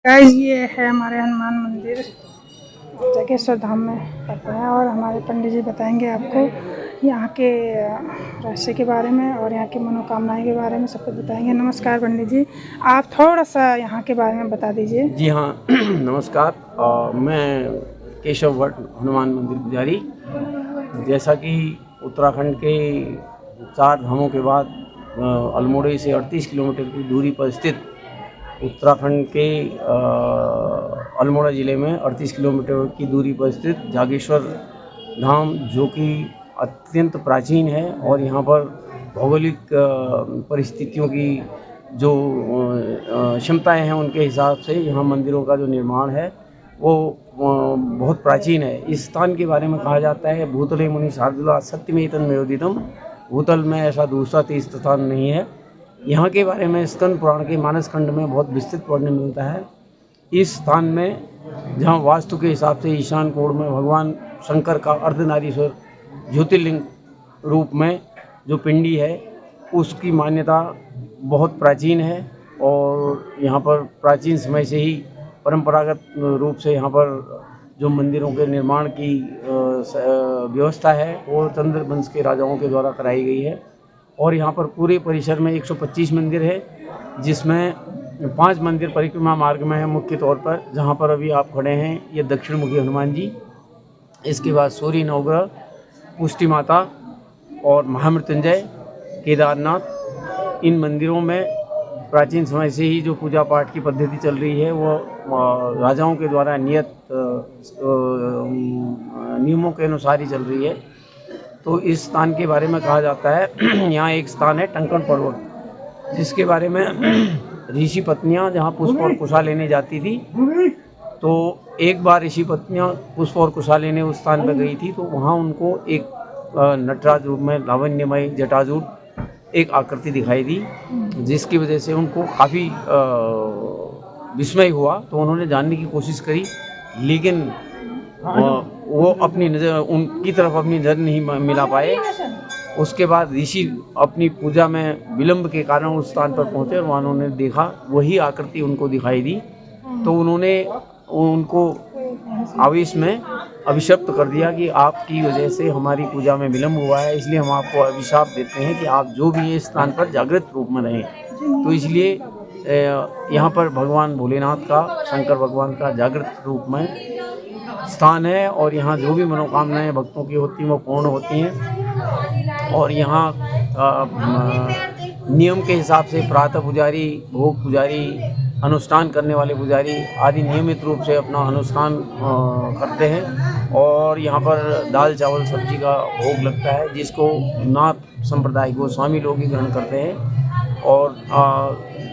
Guys ये है हमारे हनुमान मंदिर जागेश्वर धाम में पड़ता है और हमारे पंडित जी बताएंगे आपको यहाँ के रहस्य के बारे में और यहाँ की मनोकामनाएं के बारे में सब कुछ बताएंगे। नमस्कार पंडित जी, आप थोड़ा सा यहाँ के बारे में बता दीजिए। जी हाँ नमस्कार। मैं केशव भट्ट, हनुमान मंदिर पुजारी। जैसा कि उत्तराखंड के 4 धामों के बाद अल्मोड़े से 38 किलोमीटर की दूरी पर स्थित उत्तराखंड के अल्मोड़ा ज़िले में 38 किलोमीटर की दूरी पर स्थित जागेश्वर धाम, जो कि अत्यंत प्राचीन है और यहाँ पर भौगोलिक परिस्थितियों की जो क्षमताएं हैं उनके हिसाब से यहाँ मंदिरों का जो निर्माण है वो बहुत प्राचीन है। इस स्थान के बारे में कहा जाता है भूतले मुनि शार्दुला सत्यमेतन मेयोदितम, भूतल में ऐसा दूसरा तीर्थ स्थान नहीं है। यहाँ के बारे में स्कंद पुराण के मानस खंड में बहुत विस्तृत पढ़ने मिलता है। इस स्थान में जहाँ वास्तु के हिसाब से ईशान कोण में भगवान शंकर का अर्धनारीश्वर ज्योतिर्लिंग रूप में जो पिंडी है उसकी मान्यता बहुत प्राचीन है और यहाँ पर प्राचीन समय से ही परंपरागत रूप से यहाँ पर जो मंदिरों के निर्माण की व्यवस्था है वो चंद्र वंश के राजाओं के द्वारा कराई गई है। और यहाँ पर पूरे परिसर में 125 मंदिर है, जिसमें 5 मंदिर परिक्रमा मार्ग में है मुख्य तौर पर। जहाँ पर अभी आप खड़े हैं ये दक्षिण मुखी हनुमान जी, इसके बाद सूर्य नवग्रह, पुष्टि माता और महामृत्युंजय, केदारनाथ। इन मंदिरों में प्राचीन समय से ही जो पूजा पाठ की पद्धति चल रही है वो राजाओं के द्वारा नियत नियमों के अनुसार ही चल रही है। तो इस स्थान के बारे में कहा जाता है यहाँ एक स्थान है टंकण पर्वत, जिसके बारे में ऋषि पत्नियाँ जहाँ पुष्प और कुशा लेने जाती थी, तो एक बार ऋषि पत्नियाँ पुष्प और कुशा लेने उस स्थान पर गई थी, तो वहाँ उनको एक नटराज रूप में लावण्यमय जटाजूट एक आकृति दिखाई दी, जिसकी वजह से उनको काफ़ी विस्मय हुआ। तो उन्होंने जानने की कोशिश करी, लेकिन वो अपनी नज़र उनकी तरफ अपनी नज़र नहीं मिला पाए। उसके बाद ऋषि अपनी पूजा में विलंब के कारण उस स्थान पर पहुँचे और वहाँ उन्होंने देखा वही आकृति उनको दिखाई दी। तो उन्होंने उनको आवेश में अभिशप्त कर दिया कि आपकी वजह से हमारी पूजा में विलंब हुआ है, इसलिए हम आपको अभिशाप देते हैं कि आप जो भी इस स्थान पर जागृत रूप में रहें। तो इसलिए यहाँ पर भगवान भोलेनाथ का, शंकर भगवान का जागृत रूप में स्थान है और यहाँ जो भी मनोकामनाएं भक्तों की होती हैं वो पूर्ण होती हैं। और यहाँ नियम के हिसाब से प्रातः पुजारी, भोग पुजारी, अनुष्ठान करने वाले पुजारी आदि नियमित रूप से अपना अनुष्ठान करते हैं। और यहाँ पर दाल चावल सब्जी का भोग लगता है, जिसको नाथ संप्रदाय गोस्वामी लोग ही ग्रहण करते हैं। और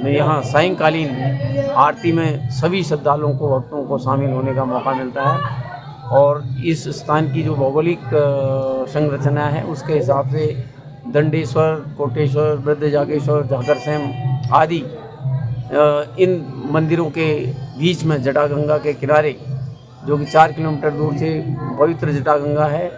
यहाँ सायंकालीन आरती में सभी श्रद्धालुओं को, भक्तों को शामिल होने का मौका मिलता है। और इस स्थान की जो भौगोलिक संरचना है उसके हिसाब से दंडेश्वर, कोटेश्वर, वृद्ध जागेश्वर, जागरसेन आदि इन मंदिरों के बीच में जटागंगा के किनारे, जो कि 4 किलोमीटर दूर से पवित्र जटागंगा है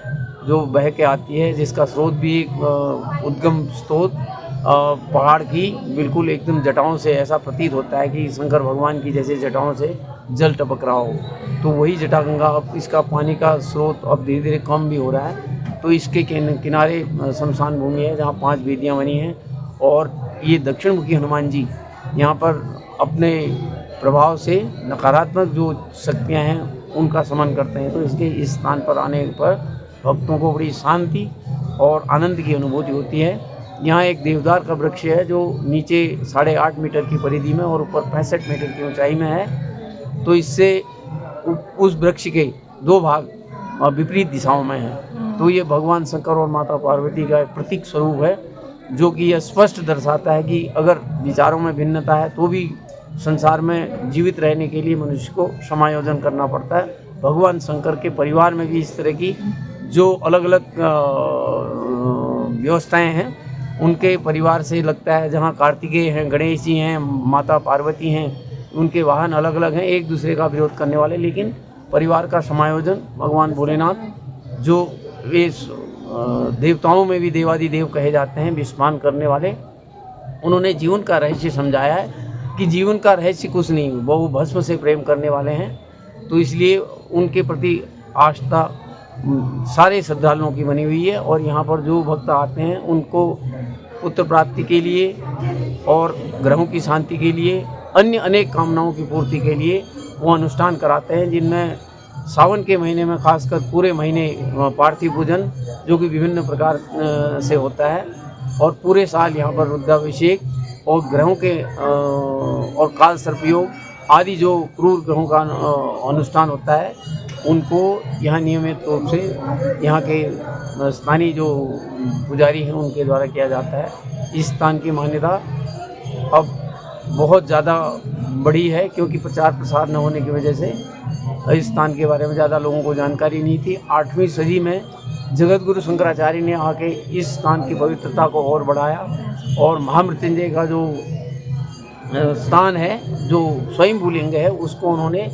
जो बह के आती है, जिसका स्रोत भी एक उद्गम स्रोत पहाड़ की बिल्कुल एकदम जटाओं से ऐसा प्रतीत होता है कि शंकर भगवान की जैसे जटाओं से जल टपक रहा हो। तो वही जटागंगा, अब इसका पानी का स्रोत अब धीरे धीरे कम भी हो रहा है। तो इसके किनारे शमशान भूमि है जहाँ 5 वेदियाँ बनी हैं। और ये दक्षिण मुखी हनुमान जी यहाँ पर अपने प्रभाव से नकारात्मक जो शक्तियाँ हैं उनका शमन करते हैं। तो इसके इस स्थान पर आने पर भक्तों को बड़ी शांति और आनंद की अनुभूति होती है। यहाँ एक देवदार का वृक्ष है जो नीचे 8.5 मीटर की परिधि में और ऊपर 65 मीटर की ऊंचाई में है। तो इससे उस वृक्ष के 2 भाग विपरीत दिशाओं में हैं। तो ये भगवान शंकर और माता पार्वती का एक प्रतीक स्वरूप है, जो कि यह स्पष्ट दर्शाता है कि अगर विचारों में भिन्नता है तो भी संसार में जीवित रहने के लिए मनुष्य को समायोजन करना पड़ता है। भगवान शंकर के परिवार में भी इस तरह की जो अलग अलग व्यवस्थाएं हैं, उनके परिवार से लगता है जहाँ कार्तिकेय हैं, गणेश जी हैं, माता पार्वती हैं, उनके वाहन अलग अलग हैं, एक दूसरे का विरोध करने वाले, लेकिन परिवार का समायोजन भगवान भोलेनाथ जो वे देवताओं में भी देवादिदेव कहे जाते हैं, विस्मान करने वाले, उन्होंने जीवन का रहस्य समझाया है कि जीवन का रहस्य कुछ नहीं, वो भस्म से प्रेम करने वाले हैं। तो इसलिए उनके प्रति आस्था सारे श्रद्धालुओं की बनी हुई है। और यहाँ पर जो भक्त आते हैं उनको पुत्र प्राप्ति के लिए और ग्रहों की शांति के लिए, अन्य अनेक कामनाओं की पूर्ति के लिए वो अनुष्ठान कराते हैं, जिनमें सावन के महीने में खासकर पूरे महीने पार्थिव पूजन जो कि विभिन्न प्रकार से होता है, और पूरे साल यहाँ पर रुद्राभिषेक और ग्रहों के और काल सर्पयोग आदि जो क्रूर ग्रहों का अनुष्ठान होता है, उनको यहाँ नियमित रूप से यहाँ के स्थानीय जो पुजारी हैं उनके द्वारा किया जाता है। इस स्थान की मान्यता अब बहुत ज़्यादा बड़ी है, क्योंकि प्रचार प्रसार न होने की वजह से इस स्थान के बारे में ज़्यादा लोगों को जानकारी नहीं थी। 8वीं सदी में जगत गुरु शंकराचार्य ने आके इस स्थान की पवित्रता को और बढ़ाया, और महामृत्युंजय का जो स्थान है, जो स्वयं लिंग है, उसको उन्होंने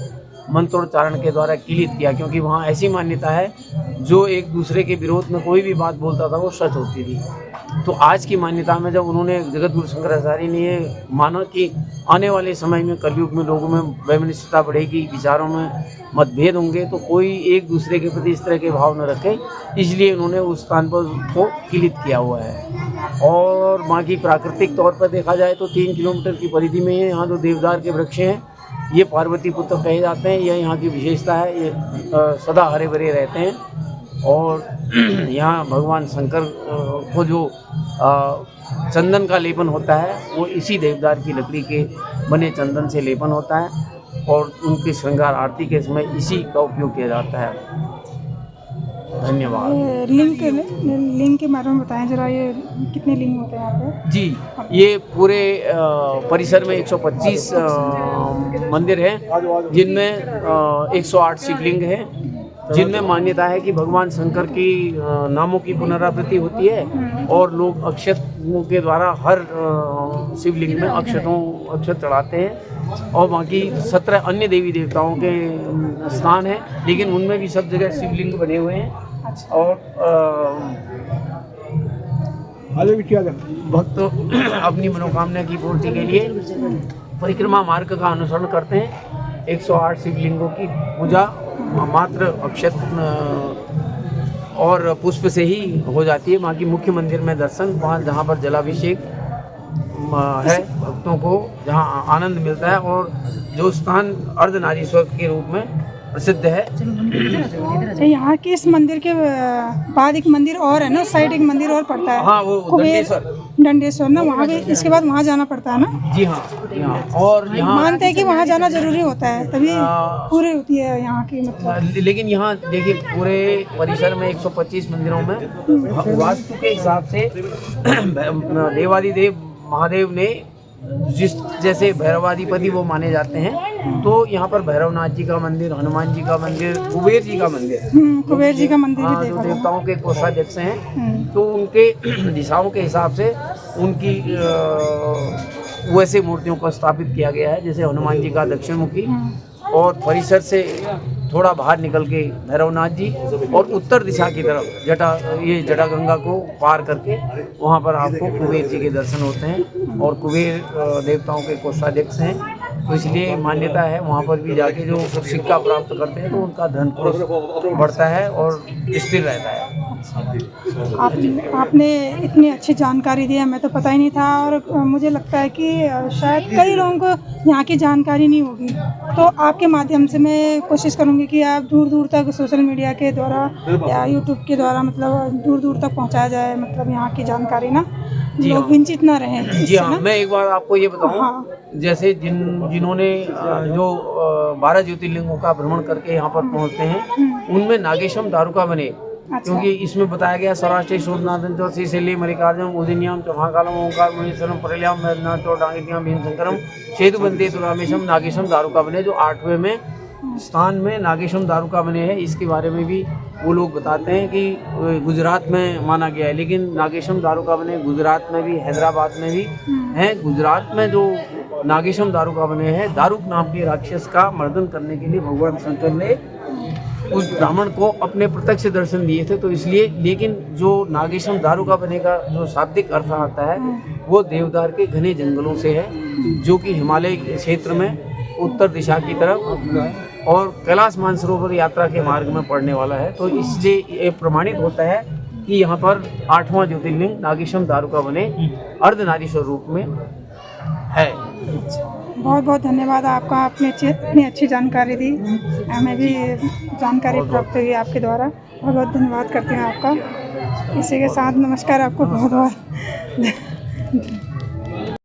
मंत्रोच्चारण के द्वारा किलित किया, क्योंकि वहाँ ऐसी मान्यता है जो एक दूसरे के विरोध में कोई भी बात बोलता था वो सच होती थी। तो आज की मान्यता में जब उन्होंने जगत गुरु शंकराचार्य ने ये माना कि आने वाले समय में कलयुग में लोगों में वैमनस्यता बढ़ेगी, विचारों में मतभेद होंगे, तो कोई एक दूसरे के प्रति इस तरह के भाव न रखे, इसलिए उन्होंने उस स्थान पर को किलित किया हुआ है। और बाकी प्राकृतिक तौर पर देखा जाए तो 3 किलोमीटर की परिधि में है। यहाँ जो देवदार के वृक्ष हैं ये पार्वती पुत्र कहे जाते हैं, यह यहाँ की विशेषता है। ये सदा हरे भरे रहते हैं, और यहाँ भगवान शंकर को जो चंदन का लेपन होता है वो इसी देवदार की लकड़ी के बने चंदन से लेपन होता है, और उनकी श्रृंगार आरती के समय इसी का उपयोग किया जाता है। धन्यवाद। लिंग के बारे में बताएं जरा, ये कितने लिंग होते हैं यहाँ पे? जी, ये पूरे परिसर में 125 मंदिर हैं, जिनमें 108 शिवलिंग हैं, जिनमें मान्यता है कि भगवान शंकर की नामों की पुनरावृत्ति होती है, और लोग अक्षतों के द्वारा हर शिवलिंग में अक्षत चढ़ाते हैं। और बाकी 17 अन्य देवी देवताओं के स्थान हैं, लेकिन उनमें भी सब जगह शिवलिंग बने हुए हैं। और भक्त अपनी मनोकामना की पूर्ति के लिए परिक्रमा मार्ग का अनुसरण करते हैं। 108 शिवलिंगों की पूजा मात्र अक्षत और पुष्प से ही हो जाती है। वहाँ की मुख्य मंदिर में दर्शन, वहाँ जहाँ पर जलाभिषेक है भक्तों को, जहाँ आनंद मिलता है, और जो स्थान अर्धनारीश्वर के रूप में प्रसिद्ध है। यहाँ के इस मंदिर के बाद एक मंदिर और है ना, उस साइड एक मंदिर और पड़ता है। हाँ, वो दंडेश्वर ना, वहाँ भी इसके बाद वहाँ जाना पड़ता है ना? जी हाँ, और यहाँ मानते हैं कि वहाँ जाना जरूरी होता है, तभी पूरी होती है यहाँ की मतलब। लेकिन यहाँ देखिए पूरे परिसर में 125 मंदिरों में वास्तु के हिसाब से देवादिदेव महादेव ने जैसे भैरवाधिपति वो माने जाते हैं, तो यहाँ पर भैरवनाथ जी का मंदिर, हनुमान जी का मंदिर, कुबेर जी का मंदिर, कुबेर जी का मंदिर भी जो देवताओं के कोषाध्यक्ष हैं, तो उनके दिशाओं के हिसाब से उनकी वैसे मूर्तियों को स्थापित किया गया है। जैसे हनुमान जी का दक्षिण मुखी, और परिसर से थोड़ा बाहर निकल के भैरवनाथ जी, और उत्तर दिशा की तरफ जटा गंगा को पार करके वहाँ पर आपको कुबेर जी के दर्शन होते हैं, और कुबेर देवताओं के कोषाध्यक्ष हैं। तो इसलिए मान्यता है वहाँ पर भी जाके जो सिक्का प्राप्त करते हैं तो उनका धन बढ़ता है और स्थिर रहता है। आपने इतनी अच्छी जानकारी दी है, मैं तो पता ही नहीं था, और मुझे लगता है कि शायद कई लोगों को यहाँ की जानकारी नहीं होगी। तो आपके माध्यम से मैं कोशिश करूँगी कि आप दूर दूर तक सोशल मीडिया के द्वारा या यूट्यूब के द्वारा मतलब दूर दूर तक पहुँचाया जाए, मतलब यहाँ की जानकारी ना लोग वंचित ना रहें। जी हाँ, मैं एक बार आपको ये बताऊँ। हाँ। जैसे जिन्होंने जो 12 ज्योतिर्लिंगों का भ्रमण करके यहाँ पर पहुँचते हैं, उनमें नागेशम दारुका बने। अच्छा। क्योंकि इसमें बताया गया सौराष्ट्र शोधनाथन चौर श्रीशैल्य मल्लिकार्जुन उदयनियम महाकालम ओंकार महेश्वरम परल्याम मैदनाथ चौर डांगित्याम भीमशंकरम सेतु बंदे तुरामेशम नागेशम दारुका बने, जो 8वें में स्थान में नागेशम दारुका बने हैं। इसके बारे में भी वो लोग बताते हैं कि गुजरात में माना गया है, लेकिन नागेशम दारुका बने गुजरात में भी, हैदराबाद में भी हैं। गुजरात में जो नागेशम दारुका बने हैं, दारुक नाम के राक्षस का मर्दन करने के लिए भगवान शंकर ने उस ब्राह्मण को अपने प्रत्यक्ष दर्शन दिए थे, तो इसलिए। लेकिन जो नागेश्वरम दारुका बने का जो शाब्दिक अर्थ आता है वो देवदार के घने जंगलों से है, जो कि हिमालय क्षेत्र में उत्तर दिशा की तरफ और कैलाश मानसरोवर यात्रा के मार्ग में पड़ने वाला है। तो इसलिए ये प्रमाणित होता है कि यहाँ पर 8वां ज्योतिर्लिंग नागेश्वरम दारुका बने अर्धनारीश्वर रूप में है। बहुत बहुत धन्यवाद आपका, आपने इतनी अच्छी जानकारी दी, हमें भी जानकारी प्राप्त हुई आपके द्वारा। बहुत बहुत धन्यवाद करते हैं आपका। इसी के साथ नमस्कार, आपको बहुत बहुत